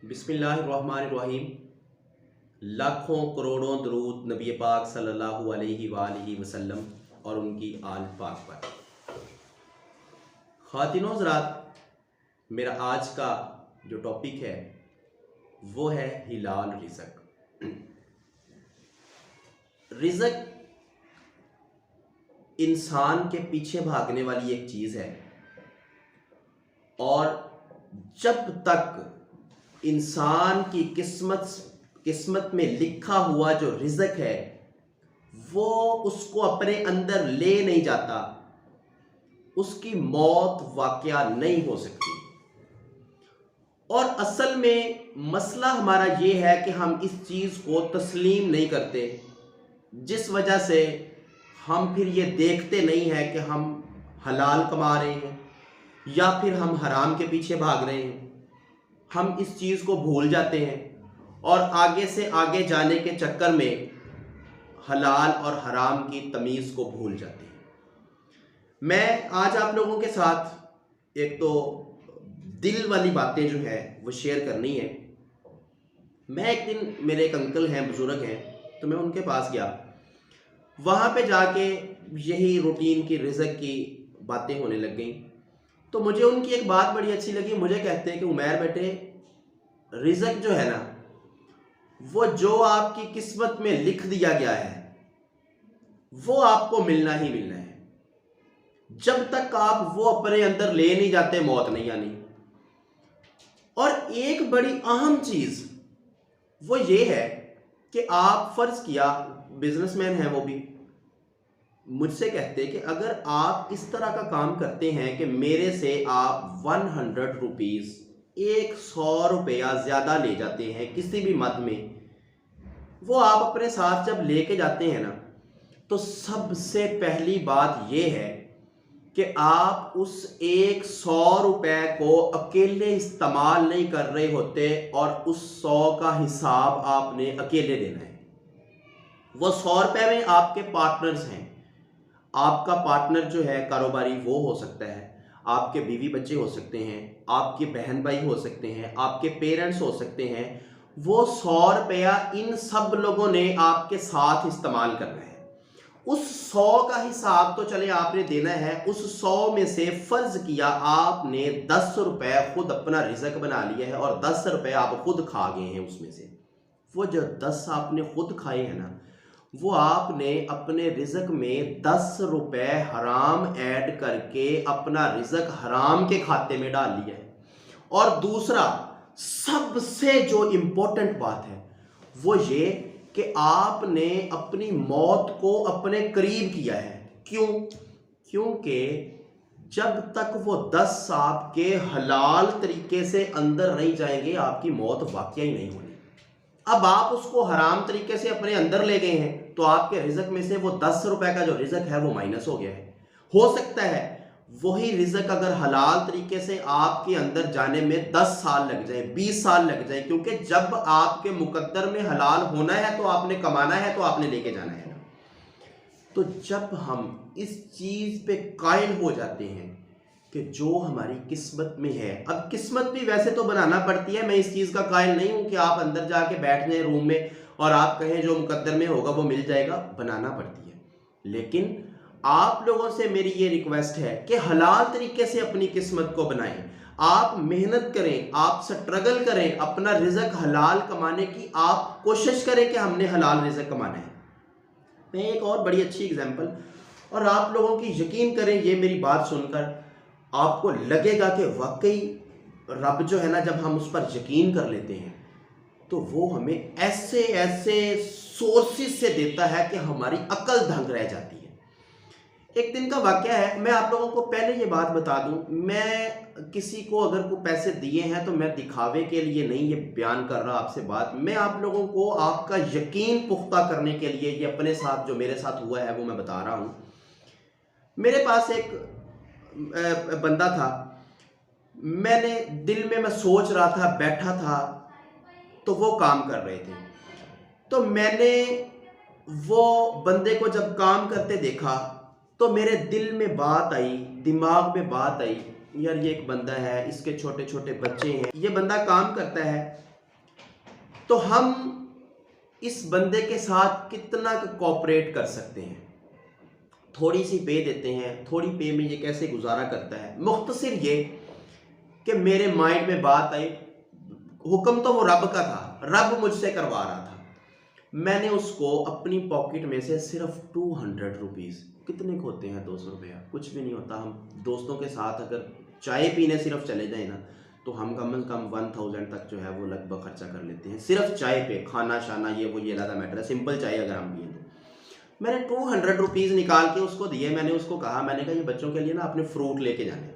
बिस्मिल्लाहिर्रहमानिर्रहीम। लाखों करोड़ों दरूद नबी पाक सल्लल्लाहु अलैहि वसल्लम और उनकी आल पाक पर। ख़ातिनों हज़रात, मेरा आज का जो टॉपिक है वो है हिलाल रिज़्क़। रिज़्क़ इंसान के पीछे भागने वाली एक चीज़ है और जब तक इंसान की किस्मत में लिखा हुआ जो रिज़्क़ है वो उसको अपने अंदर ले नहीं जाता, उसकी मौत वाक़या नहीं हो सकती। और असल में मसला हमारा ये है कि हम इस चीज़ को तस्लीम नहीं करते, जिस वजह से हम फिर ये देखते नहीं हैं कि हम हलाल कमा रहे हैं या फिर हम हराम के पीछे भाग रहे हैं। हम इस चीज़ को भूल जाते हैं और आगे से आगे जाने के चक्कर में हलाल और हराम की तमीज़ को भूल जाते हैं। मैं आज आप लोगों के साथ एक तो दिल वाली बातें जो है वो शेयर करनी है। मैं एक दिन, मेरे एक अंकल हैं, बुज़ुर्ग हैं, तो मैं उनके पास गया। वहाँ पे जाके यही रूटीन की रिज़्क़ की बातें होने लग गई। तो मुझे उनकी एक बात बड़ी अच्छी लगी। मुझे कहते हैं कि उमैर बेटे, रिज़्क़ जो है ना, वो जो आपकी किस्मत में लिख दिया गया है वो आपको मिलना ही मिलना है। जब तक आप वो अपने अंदर ले नहीं जाते, मौत नहीं आनी। और एक बड़ी अहम चीज़ वो ये है कि आप फ़र्ज़ किया, बिजनेसमैन हैं वो भी, मुझसे कहते कि अगर आप इस तरह का काम करते हैं कि मेरे से आप 100 रुपीज़, 100 रुपया ज़्यादा ले जाते हैं किसी भी मद में, वो आप अपने साथ जब लेके जाते हैं ना, तो सबसे पहली बात ये है कि आप उस 100 रुपए को अकेले इस्तेमाल नहीं कर रहे होते और उस 100 का हिसाब आपने अकेले देना है। वो 100 रुपए में आपके पार्टनर्स हैं। आपका पार्टनर जो है कारोबारी, वो हो सकता है, आपके बीवी बच्चे हो सकते हैं, आपके बहन भाई हो सकते हैं, आपके पेरेंट्स हो सकते हैं। वो 100 रुपया इन सब लोगों ने आपके साथ इस्तेमाल करना है। उस 100 का हिसाब तो चले आपने देना है। उस 100 में से फ़र्ज़ किया आपने 10 रुपये खुद अपना रिज़्क़ बना लिया है और 10 रुपये आप खुद खा गए हैं। उसमें से वो जो 10 आपने खुद खाए हैं ना, वो आपने अपने रिज़्क़ में 10 रुपये हराम ऐड करके अपना रिज़्क़ हराम के खाते में डाल लिया है। और दूसरा, सबसे जो इम्पोर्टेंट बात है वो ये कि आपने अपनी मौत को अपने करीब किया है। क्यों? क्योंकि जब तक वो 10 आपके हलाल तरीके से अंदर नहीं जाएंगे, आपकी मौत वाक़या ही नहीं होनी। अब आप उसको हराम तरीके से अपने अंदर ले गए हैं, तो आपके रिज़्क़ में से वो 10 रुपए का जो रिज़्क़ है वो माइनस हो गया है। हो सकता है वही रिज़्क़ अगर हलाल तरीके से आपके अंदर जाने में 10 साल लग जाए, 20 साल लग जाए, क्योंकि जब आपके मुकद्दर में हलाल होना है तो आपने कमाना है, तो आपने लेके जाना है ना। तो जब हम इस चीज़ पे कायल हो जाते हैं कि जो हमारी किस्मत में है, अब किस्मत भी वैसे तो बनाना पड़ती है, मैं इस चीज़ का कायल नहीं हूं कि आप अंदर जाके बैठ जाए रूम में और आप कहें जो मुकद्दर में होगा वो मिल जाएगा, बनाना पड़ती है। लेकिन आप लोगों से मेरी ये रिक्वेस्ट है कि हलाल तरीके से अपनी किस्मत को बनाएं। आप मेहनत करें, आप स्ट्रगल करें, अपना रिज़्क़ हलाल कमाने की आप कोशिश करें कि हमने हलाल रिज़्क़ कमाना है। मैं एक और बड़ी अच्छी एग्जांपल, और आप लोगों की यकीन करें ये मेरी बात सुनकर आपको लगेगा कि वाकई रब जो है ना, जब हम उस पर यकीन कर लेते हैं तो वो हमें ऐसे ऐसे सोर्सेस से देता है कि हमारी अकल दंग रह जाती है। एक दिन का वाकया है, मैं आप लोगों को पहले ये बात बता दूं, मैं किसी को अगर को पैसे दिए हैं तो मैं दिखावे के लिए नहीं ये बयान कर रहा आपसे बात। मैं आप लोगों को आपका यकीन पुख्ता करने के लिए ये अपने साथ जो मेरे साथ हुआ है वो मैं बता रहा हूं। मेरे पास एक बंदा था, मैंने दिल में मैं सोच रहा था, बैठा था, तो वो काम कर रहे थे। तो मैंने वो बंदे को जब काम करते देखा तो मेरे दिल में बात आई, दिमाग में बात आई, यार ये एक बंदा है, इसके छोटे छोटे बच्चे हैं, ये बंदा काम करता है, तो हम इस बंदे के साथ कितना कोऑपरेट कर सकते हैं? थोड़ी सी पे देते हैं, थोड़ी पे में ये कैसे गुजारा करता है। मुख्तसर ये कि मेरे माइंड में बात आई, हुक्म तो वो रब का था, रब मुझसे करवा रहा था। मैंने उसको अपनी पॉकेट में से सिर्फ 200 रुपीज़, कितने को होते हैं 200 रुपया, कुछ भी नहीं होता। हम दोस्तों के साथ अगर चाय पीने सिर्फ चले जाए ना, तो हम कम से कम 1000 तक जो है वो लगभग खर्चा कर लेते हैं सिर्फ चाय पे। खाना शाना ये वो ये ज़्यादा मैटर है, सिंपल चाय अगर हम पिए तो। मैंने 200 रुपीज़ निकाल के उसको दिए। मैंने उसको कहा, मैंने कहा ये बच्चों के लिए ना अपने फ्रूट लेके जाने।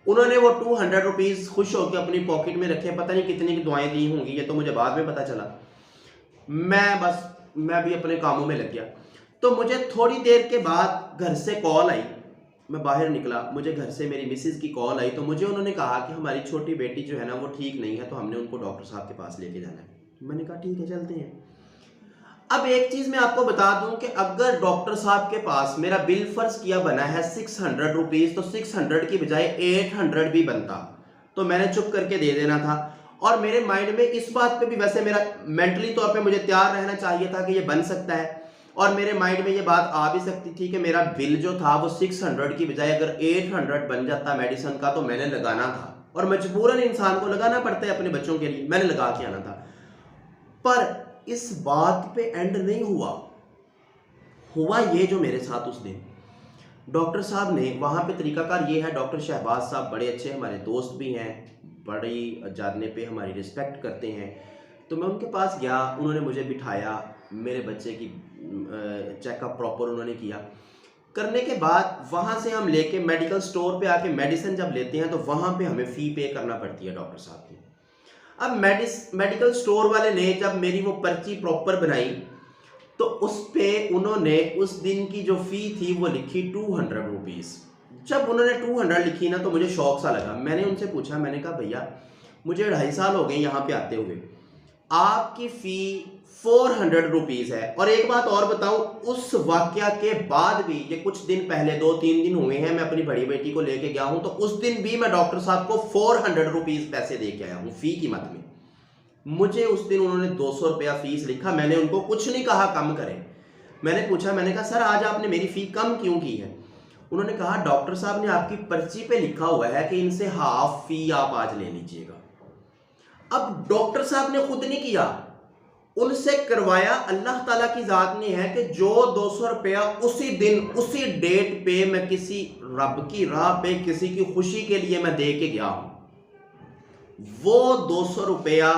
उन्होंने वो 200 रुपीज़ खुश होकर अपनी पॉकेट में रखे। पता नहीं कितनी की दुआएं दी होंगी, ये तो मुझे बाद में पता चला। मैं भी अपने कामों में लग गया। तो मुझे थोड़ी देर के बाद घर से कॉल आई, मैं बाहर निकला, मुझे घर से मेरी मिसेज़ की कॉल आई। तो मुझे उन्होंने कहा कि हमारी छोटी बेटी जो है ना वो ठीक नहीं है, तो हमने उनको डॉक्टर साहब के पास लेके जाना है। मैंने कहा ठीक है चलते हैं। अब एक चीज़ मैं आपको बता दूं कि अगर डॉक्टर साहब के पास मेरा बिल फर्ज किया बना है 600 रुपीज़, तो 600 की बजाय 800 भी बनता तो मैंने चुप करके दे देना था। और मेरे माइंड में इस बात पे भी, वैसे मेरा मेंटली तौर पे मुझे तैयार रहना चाहिए था कि ये बन सकता है, और मेरे माइंड में ये बात आ भी सकती थी कि मेरा बिल जो था वो 600 की बजाय अगर 800 बन जाता मेडिसिन का, तो मैंने लगाना था। और मजबूरन इंसान को लगाना पड़ता है अपने बच्चों के लिए, मैंने लगा के आना था। पर इस बात पे एंड नहीं हुआ ये जो मेरे साथ उस दिन डॉक्टर साहब ने, वहाँ पे तरीकाकार ये है, डॉक्टर शहबाज साहब बड़े अच्छे हमारे दोस्त भी हैं, बड़ी जानने पे हमारी रिस्पेक्ट करते हैं। तो मैं उनके पास गया, उन्होंने मुझे बिठाया, मेरे बच्चे की चेकअप प्रॉपर उन्होंने किया। करने के बाद वहाँ से हम लेके मेडिकल स्टोर पे आके मेडिसिन जब लेते हैं तो वहाँ पे हमें फ़ी पे करना पड़ती है डॉक्टर साहब की। अब मेडिकल स्टोर वाले ने जब मेरी वो पर्ची प्रॉपर बनाई, तो उस पे उन्होंने उस दिन की जो फ़ी थी वो लिखी 200 रुपीज़। जब उन्होंने 200 लिखी ना, तो मुझे शौक सा लगा। मैंने उनसे पूछा, मैंने कहा भैया मुझे 2.5 साल हो गए यहाँ पे आते हुए, आपकी फ़ी 400 रुपीज़ है। और एक बात और बताऊं, उस वाकया के बाद भी, ये कुछ दिन पहले 2-3 दिन हुए हैं, मैं अपनी बड़ी बेटी को लेके गया हूं, तो उस दिन भी मैं डॉक्टर साहब को 400 रुपीज़ पैसे दे के आया हूं फ़ी की मद में। मुझे उस दिन उन्होंने 200 रुपया फीस लिखा। मैंने उनको कुछ नहीं कहा कम करें। मैंने पूछा, मैंने कहा सर आज आपने मेरी फ़ी कम क्यों की है? उन्होंने कहा डॉक्टर साहब ने आपकी पर्ची पे लिखा हुआ है कि इनसे हाफ फ़ी आप आज ले लीजिएगा। अब डॉक्टर साहब ने खुद नहीं किया, उनसे करवाया अल्लाह ताला की जात ने है कि जो 200 रुपया उसी दिन उसी डेट पे मैं किसी रब की राह पे किसी की खुशी के लिए मैं दे के गया हूं, वो 200 रुपया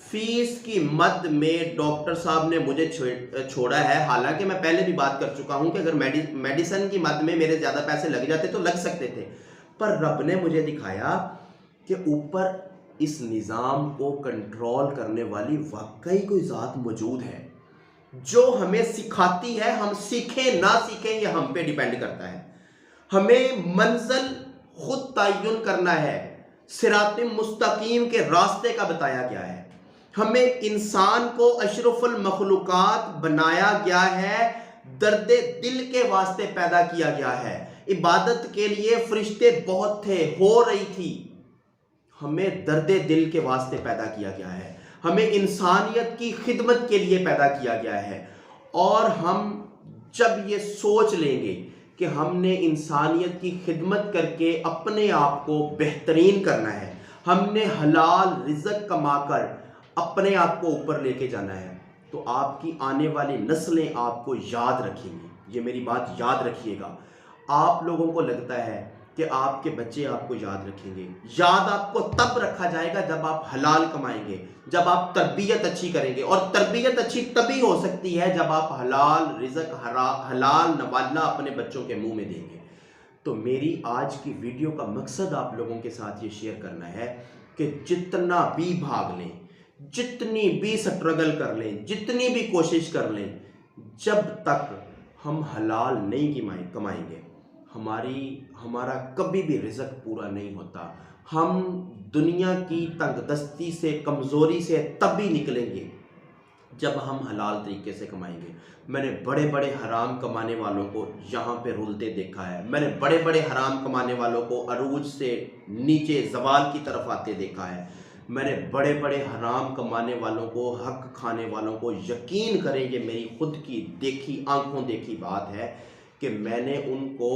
फीस की मद में डॉक्टर साहब ने मुझे छोड़ा है। हालांकि मैं पहले भी बात कर चुका हूं कि अगर मेडिसिन की मद में मेरे ज्यादा पैसे लग जाते तो लग सकते थे, पर रब ने मुझे दिखाया कि ऊपर इस निज़ाम को कंट्रोल करने वाली वाकई कोई ज़ात मौजूद है जो हमें सिखाती है। हम सीखें ना सीखें ये हम पे डिपेंड करता है। हमें मंजिल खुद तयन करना है, सिरात मुस्तकीम के रास्ते का बताया गया है। हमें इंसान को अशरफुल मखलूकात बनाया गया है, दर्दे दिल के वास्ते पैदा किया गया है। इबादत के लिए फरिश्ते बहुत थे, हो रही थी, हमें दर्दे दिल के वास्ते पैदा किया गया है, हमें इंसानियत की खिदमत के लिए पैदा किया गया है। और हम जब ये सोच लेंगे कि हमने इंसानियत की खिदमत करके अपने आप को बेहतरीन करना है, हमने हलाल रिज़्क कमाकर अपने आप को ऊपर लेके जाना है, तो आपकी आने वाली नस्लें आपको याद रखेंगी। ये मेरी बात याद रखिएगा। आप लोगों को लगता है कि आपके बच्चे आपको याद रखेंगे, याद आपको तब रखा जाएगा जब आप हलाल कमाएंगे, जब आप तरबियत अच्छी करेंगे। और तरबियत अच्छी तभी हो सकती है जब आप हलाल रिज़्क, हलाल नवाला अपने बच्चों के मुंह में देंगे। तो मेरी आज की वीडियो का मकसद आप लोगों के साथ ये शेयर करना है कि जितना भी भाग लें, जितनी भी स्ट्रगल कर लें, जितनी भी कोशिश कर लें, जब तक हम हलाल नहीं कमाएंगे हमारा कभी भी रिज़्क पूरा नहीं होता। हम दुनिया की तंगदस्ती से, कमज़ोरी से तभी निकलेंगे जब हम हलाल तरीके से कमाएंगे। मैंने बड़े बड़े हराम कमाने वालों को यहाँ पे रुलते देखा है, मैंने बड़े बड़े हराम कमाने वालों को अरूज से नीचे ज़वाल की तरफ आते देखा है। मैंने बड़े बड़े हराम कमाने वालों को, हक खाने वालों को, यकीन करें ये मेरी खुद की देखी आंखों देखी बात है कि मैंने उनको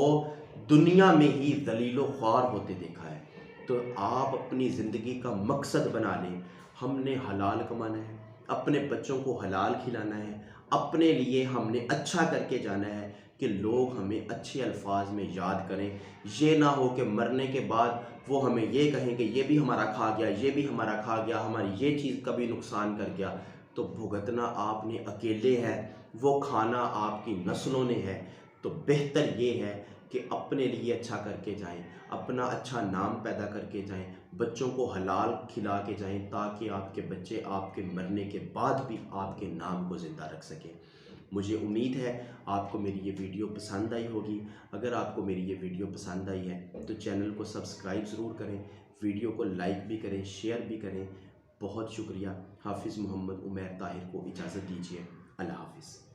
दुनिया में ही ज़लील व ख्वार होते देखा है। तो आप अपनी ज़िंदगी का मकसद बना लें। हमने हलाल कमाना है, अपने बच्चों को हलाल खिलाना है, अपने लिए हमने अच्छा करके जाना है कि लोग हमें अच्छे अल्फाज में याद करें। ये ना हो कि मरने के बाद वो हमें ये कहें कि ये भी हमारा खा गया, ये भी हमारा खा गया, हमारी ये चीज़ कभी नुकसान कर गया। तो भुगतना आपने अकेले है, वो खाना आपकी नस्लों ने है। तो बेहतर ये है कि अपने लिए अच्छा करके जाएं, अपना अच्छा नाम पैदा करके जाएं, बच्चों को हलाल खिला के जाएं, ताकि आपके बच्चे आपके मरने के बाद भी आपके नाम को ज़िंदा रख सकें। मुझे उम्मीद है आपको मेरी ये वीडियो पसंद आई होगी। अगर आपको मेरी ये वीडियो पसंद आई है तो चैनल को सब्सक्राइब ज़रूर करें, वीडियो को लाइक भी करें, शेयर भी करें। बहुत शुक्रिया। हाफिज़ मोहम्मद उमैर ताहिर को इजाज़त दीजिए। अल्लाह हाफिज़।